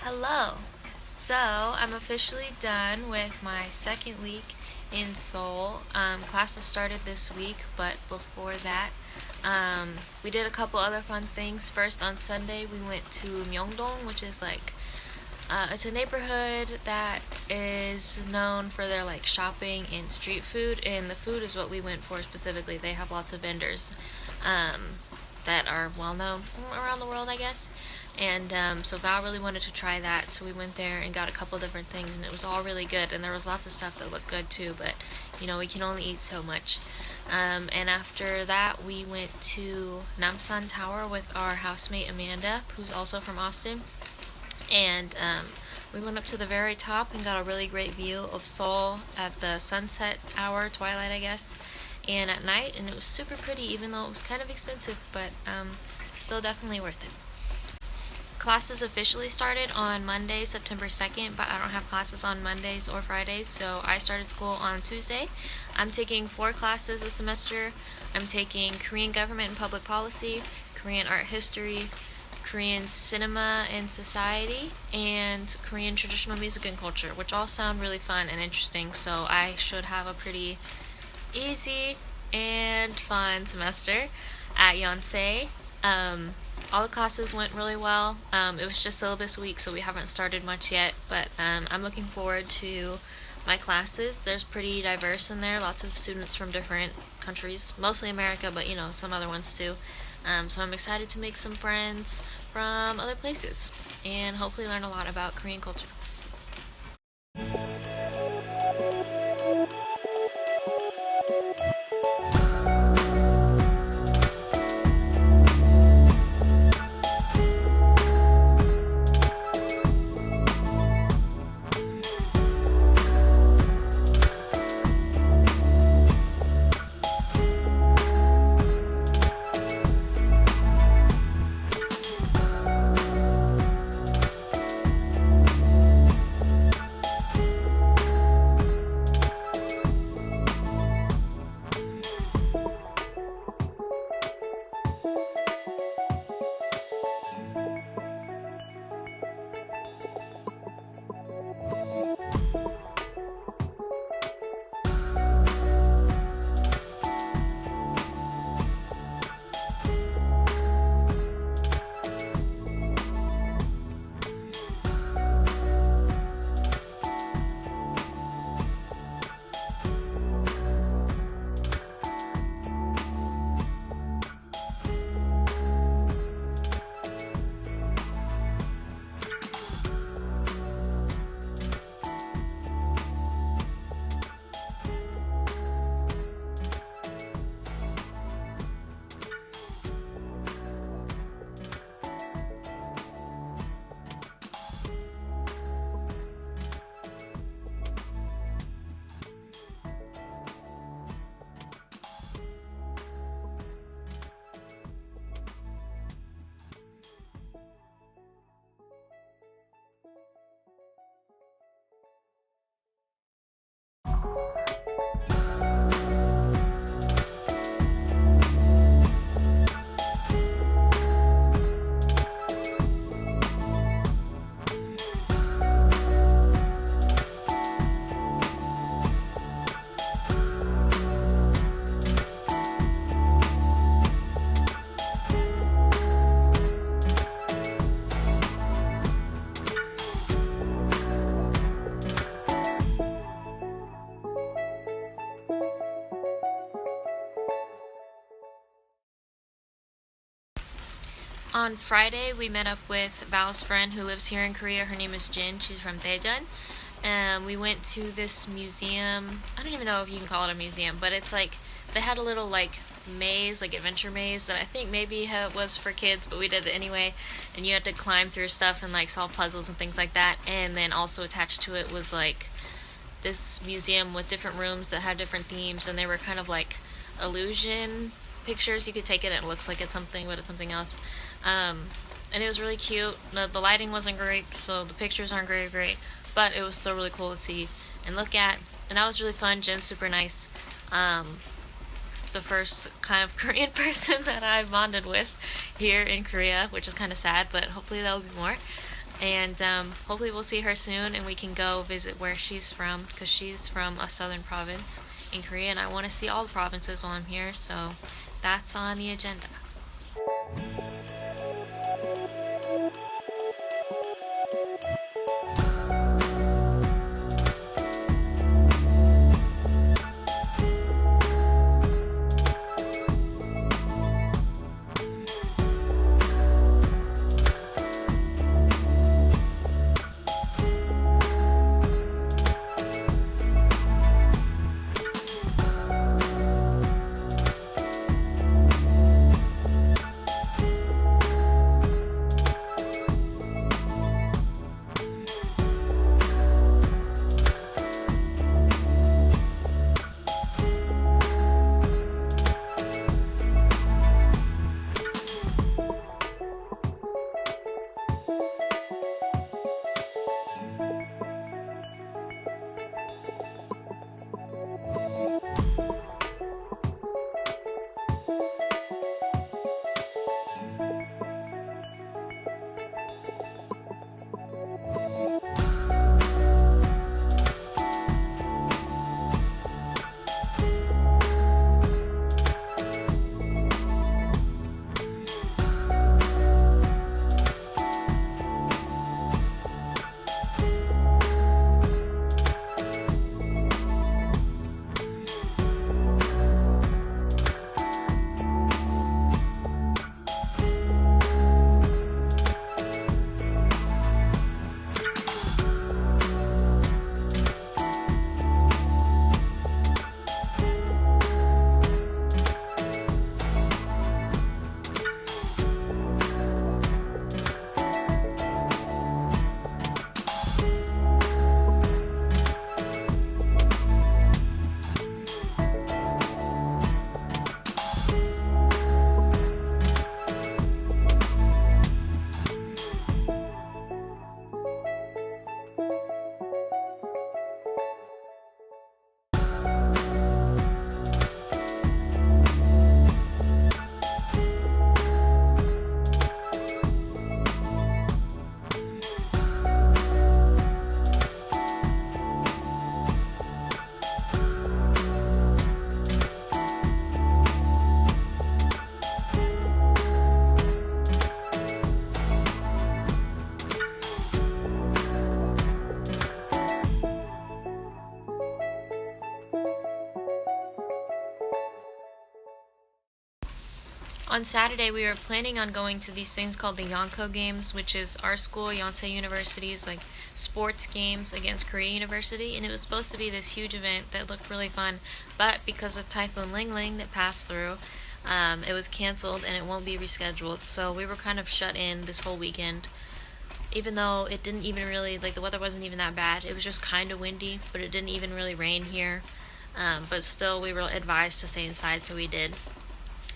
Hello. So, I'm officially done with my second week in Seoul. Classes started this week, but before that, we did a couple other fun things. First, on Sunday, we went to myeongdong, which is it's a neighborhood that is known for their shopping and street food, and the food is what we went for specifically. They have lots of vendors that are well known around the world, I guess. And so Val really wanted to try that, so we went there and got a couple different things, and it was all really good. And there was lots of stuff that looked good too, but we can only eat so much. And after that, we went to Namsan Tower with our housemate Amanda, who's also from Austin, and we went up to the very top and got a really great view of Seoul at the sunset hour, twilight, I guess, and at night, and it was super pretty, even though it was kind of expensive, but still definitely worth it. Classes officially started on Monday, September 2nd, but I don't have classes on Mondays or Fridays, so I started school on Tuesday. I'm taking 4 classes this semester. I'm taking Korean Government and Public Policy, Korean Art History, Korean Cinema and Society, and Korean Traditional Music and Culture, which all sound really fun and interesting, so I should have a pretty easy and fun semester at Yonsei. All the classes went really well. It was just syllabus week, so we haven't started much yet, but I'm looking forward to my classes. There's pretty diverse in there, lots of students from different countries, mostly America, but some other ones too. So I'm excited to make some friends from other places and hopefully learn a lot about Korean culture. On Friday, we met up with Val's friend who lives here in Korea. Her name is Jin. She's from Daejeon. We went to this museum. I don't even know if you can call it a museum, but it's they had a little maze, adventure maze that I think maybe was for kids, but we did it anyway. And you had to climb through stuff and solve puzzles and things like that. And then also attached to it was this museum with different rooms that had different themes, and they were kind of illusion pictures. You could take it and it looks like it's something, but it's something else. And it was really cute. The lighting wasn't great, so the pictures aren't great, but it was still really cool to see and look at. And that was really fun. Jen's super nice. The first kind of Korean person that I bonded with here in Korea, which is kind of sad, but hopefully there'll be more. And hopefully we'll see her soon and we can go visit where she's from, because she's from a southern province in Korea, and I want to see all the provinces while I'm here, so that's on the agenda. On Saturday, we were planning on going to these things called the Yonko Games, which is our school, Yonsei University's like sports games against Korea University, and it was supposed to be this huge event that looked really fun, but because of Typhoon Ling Ling that passed through, it was canceled and it won't be rescheduled. So we were kind of shut in this whole weekend, even though it didn't even really, like, the weather wasn't even that bad. It was just kind of windy, but it didn't even really rain here. But still, we were advised to stay inside, so we did.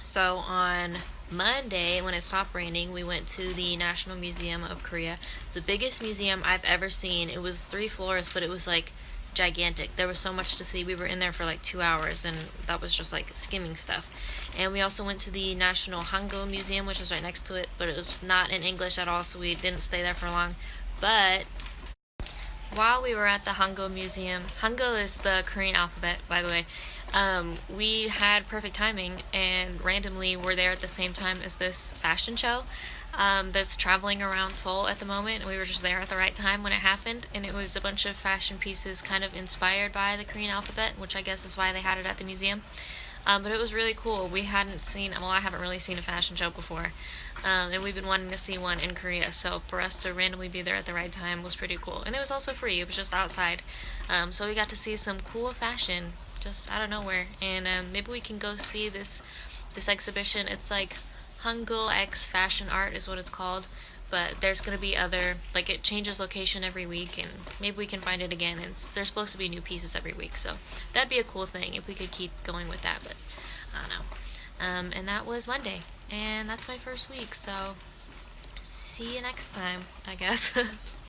So on Monday, when it stopped raining, we went to the National Museum of Korea. It's the biggest museum I've ever seen. It was 3 floors, but it was like gigantic. There was so much to see. We were in there for like 2 hours, and that was just like skimming stuff. And we also went to the National Hangul Museum, which is right next to it, but it was not in English at all, so we didn't stay there for long. But while we were at the Hangul Museum, Hangul is the Korean alphabet, by the way. We had perfect timing and randomly were there at the same time as this fashion show that's traveling around Seoul at the moment. And we were just there at the right time when it happened, and it was a bunch of fashion pieces kind of inspired by the Korean alphabet, which I guess is why they had it at the museum. But it was really cool. I haven't really seen a fashion show before, and we've been wanting to see one in Korea, so for us to randomly be there at the right time was pretty cool. And it was also free. It was just outside, so we got to see some cool fashion just out of nowhere, and maybe we can go see this exhibition. It's like Hangul X Fashion Art is what it's called, but there's going to be other, like, it changes location every week, and maybe we can find it again, and there's supposed to be new pieces every week, so that'd be a cool thing if we could keep going with that, but I don't know. And that was Monday, and that's my first week, so see you next time, I guess.